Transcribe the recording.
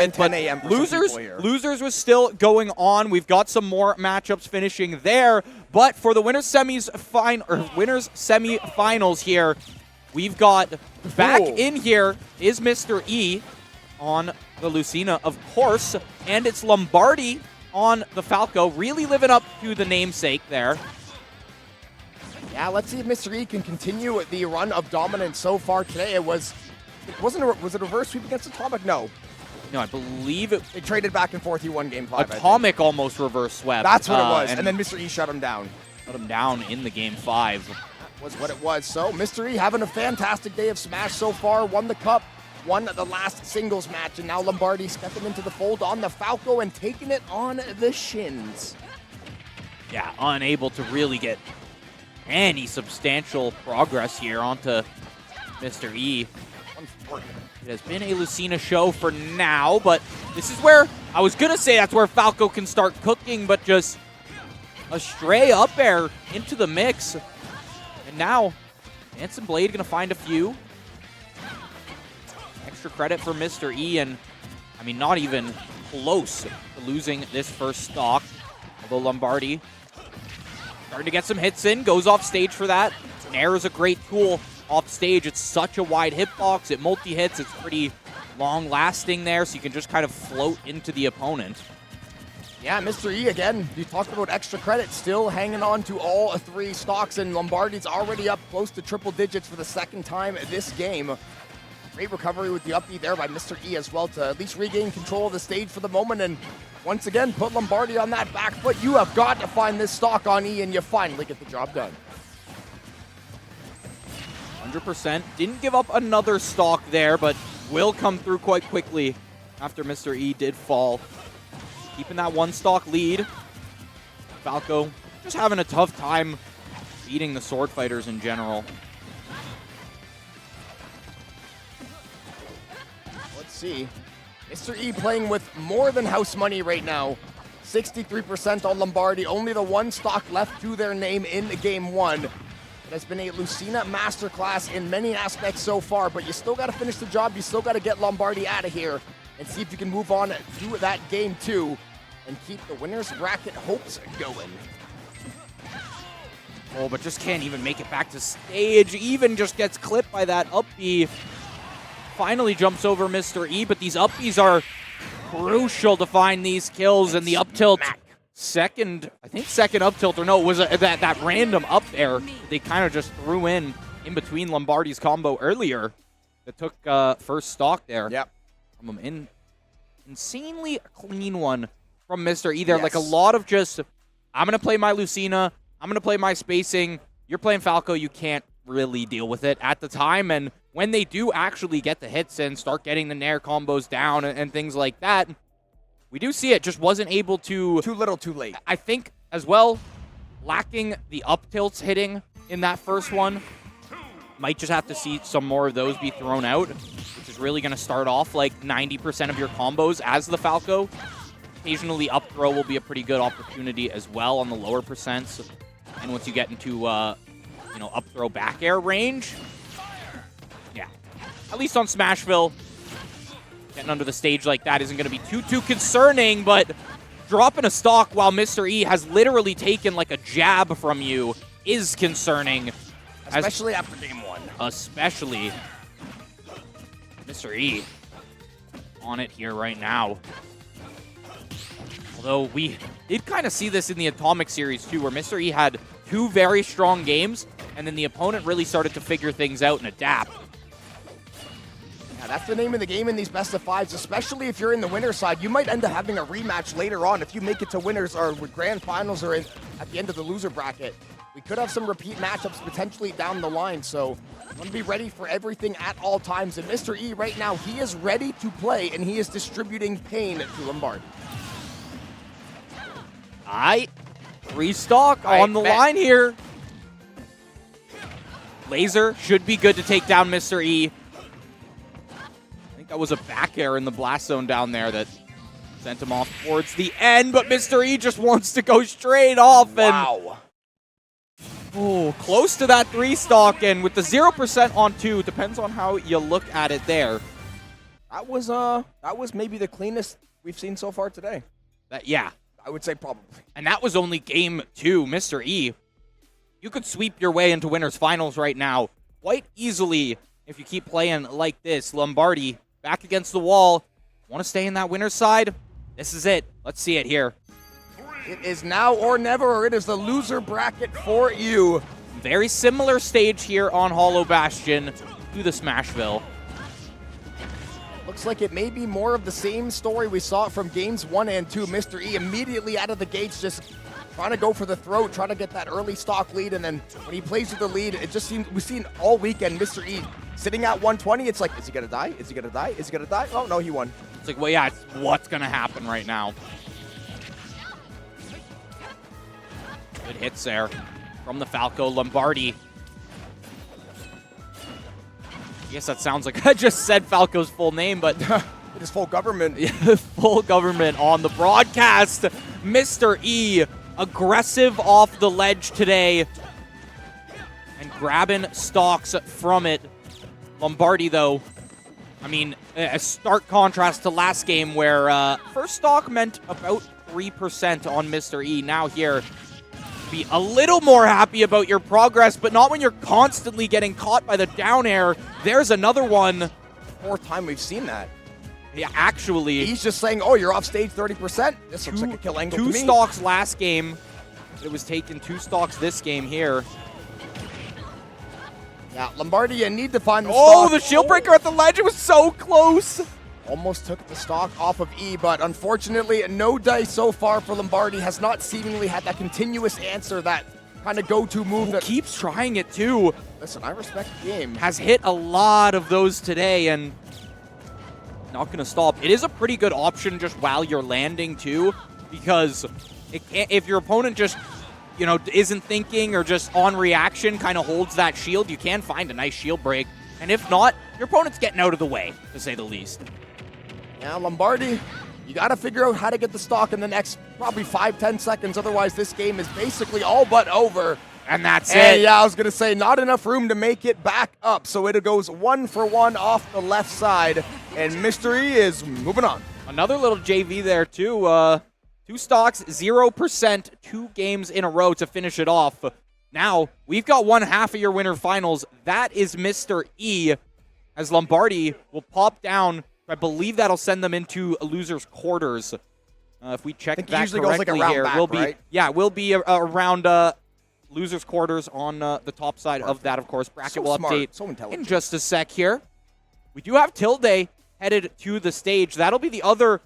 At 10 a.m. Losers was still going on. We've got some more matchups finishing there, but for the winners semifinals here, we've got back in here is Mr. E on the Lucina, of course, and it's Lombardi on the Falco, really living up to the namesake there. Yeah, let's see if Mr. E can continue the run of dominance so far today. Was it a reverse sweep against Atomic? No. No, I believe it. They traded back and forth. He won game 5. Atomic almost reverse swept. That's what it was. And then Mr. E shut him down. Shut him down in the game 5. That was what it was. So Mr. E having a fantastic day of Smash so far. Won the cup, won the last singles match, and now Lombardi stepping into the fold on the Falco and taking it on the shins. Yeah, unable to really get any substantial progress here onto Mr. E. It has been a Lucina show for now, but this is where, I was going to say that's where Falco can start cooking, but just a stray up air into the mix. And now, Anson Blade going to find a few. Extra credit for Mr. E, and I mean, not even close to losing this first stock. Although Lombardi starting to get some hits in, goes off stage for that. Nair is a great tool off stage. It's such a wide hitbox. It multi-hits. It's pretty long-lasting there, so you can just kind of float into the opponent. Yeah, Mr. E, again, you talked about extra credit, still hanging on to all 3 stocks, and Lombardi's already up close to triple digits for the second time this game. Great recovery with the up B there by Mr. E as well to at least regain control of the stage for the moment, and once again, put Lombardi on that back foot. You have got to find this stock on E, and you finally get the job done. 100%. Didn't give up another stock there, but will come through quite quickly after Mr. E did fall. Keeping that 1 stock lead. Falco just having a tough time beating the sword fighters in general. Let's see. Mr. E playing with more than house money right now. 63% on Lombardi. Only the 1 stock left to their name in game 1. It has been a Lucina masterclass in many aspects so far, but you still got to finish the job. You still got to get Lombardi out of here and see if you can move on to that game 2 and keep the winner's bracket hopes going. Oh, but just can't even make it back to stage. Even just gets clipped by that up B. Finally jumps over Mr. E, but these up Bs are crucial to find these kills, and the up tilt, second up tilt, or no, it was that random up air they kind of just threw in between Lombardi's combo earlier that took first stock there. Yep. From him. Insanely clean one from Mr. E there. Yes. Like a lot of just, I'm going to play my Lucina, I'm going to play my spacing, you're playing Falco, you can't really deal with it at the time, and when they do actually get the hits and start getting the Nair combos down and things like that, we do see it just wasn't able to... Too little, too late. I think, as well, lacking the up tilts hitting in that first one. Might just have to see some more of those be thrown out, which is really going to start off like 90% of your combos as the Falco. Occasionally, up throw will be a pretty good opportunity as well on the lower percents. And once you get into, up throw back air range, yeah, at least on Smashville, getting under the stage like that isn't going to be too concerning, but dropping a stock while Mr. E has literally taken like a jab from you is concerning. Especially after game 1. Especially Mr. E on it here right now. Although we did kind of see this in the Atomic series too, where Mr. E had 2 very strong games, and then the opponent really started to figure things out and adapt. Yeah, that's the name of the game in these best of 5s, especially if you're in the winner's side. You might end up having a rematch later on if you make it to winners or with grand finals or at the end of the loser bracket. We could have some repeat matchups potentially down the line, so I'm going to be ready for everything at all times. And Mr. E right now, he is ready to play, and he is distributing pain to Lombardi. 3 stock on the line here. Laser should be good to take down Mr. E. I think that was a back air in the blast zone down there that sent him off towards the end, but Mr. E just wants to go straight off. And wow. Oh, close to that 3 stock, and with the 0% on 2, depends on how you look at it there. That was maybe the cleanest we've seen so far today. Yeah. I would say probably. And that was only game 2, Mr. E. You could sweep your way into winners finals right now quite easily if you keep playing like this. Lombardi back against the wall. Want to stay in that winner's side? This is it. Let's see it here. It is now or never, or it is the loser bracket for you. Very similar stage here on Hollow Bastion to the Smashville. Looks like it may be more of the same story we saw from games 1 and 2. Mr. E immediately out of the gates just trying to go for the throat, trying to get that early stock lead, and then when he plays with the lead, it just seems we've seen all weekend Mr. E sitting at 120. It's like, is he gonna die? Is he gonna die? Is he gonna die? Oh no, he won. It's like, well, yeah, it's what's gonna happen right now. Good hits there from the Falco. Lombardi. I guess that sounds like I just said Falco's full name, but it is full government. Full government on the broadcast. Mr. E, aggressive off the ledge today and grabbing stocks from it. Lombardi, though, I mean, a stark contrast to last game where first stock meant about 3% on Mr. E. Now here, be a little more happy about your progress, but not when you're constantly getting caught by the down air. There's another one. Fourth time we've seen that. Yeah, actually. He's just saying, oh, you're off stage 30%. This looks like a kill angle to me. 2 stocks last game. It was taken 2 stocks this game here. Yeah, Lombardi, you need to find the stock. The shield breaker at the ledge. It was so close. Almost took the stock off of E, but unfortunately, no dice so far for Lombardi. Has not seemingly had that continuous answer, that kind of go-to move that keeps trying it too. Listen, I respect the game. Has hit a lot of those today and not going to stop. It is a pretty good option just while you're landing too, because if your opponent just, you know, isn't thinking or just on reaction kind of holds that shield, you can find a nice shield break. And if not, your opponent's getting out of the way, to say the least. Now, Lombardi, you got to figure out how to get the stock in the next probably 5-10 seconds. Otherwise, this game is basically all but over. And that's it. Yeah, I was going to say, not enough room to make it back up. So it goes 1 for 1 off the left side. And Mr. E is moving on. Another little JV there, too. 2 stocks, 0%, 2 games in a row to finish it off. Now, we've got one half of your winner finals. That is Mr. E, as Lombardi will pop down. I believe that'll send them into a loser's quarters. If we check that correctly goes like a round here, back, we'll be right? we'll be around loser's quarters on the top side of that, of course. Bracket will update in just a sec here. We do have Tilde headed to the stage. That'll be the other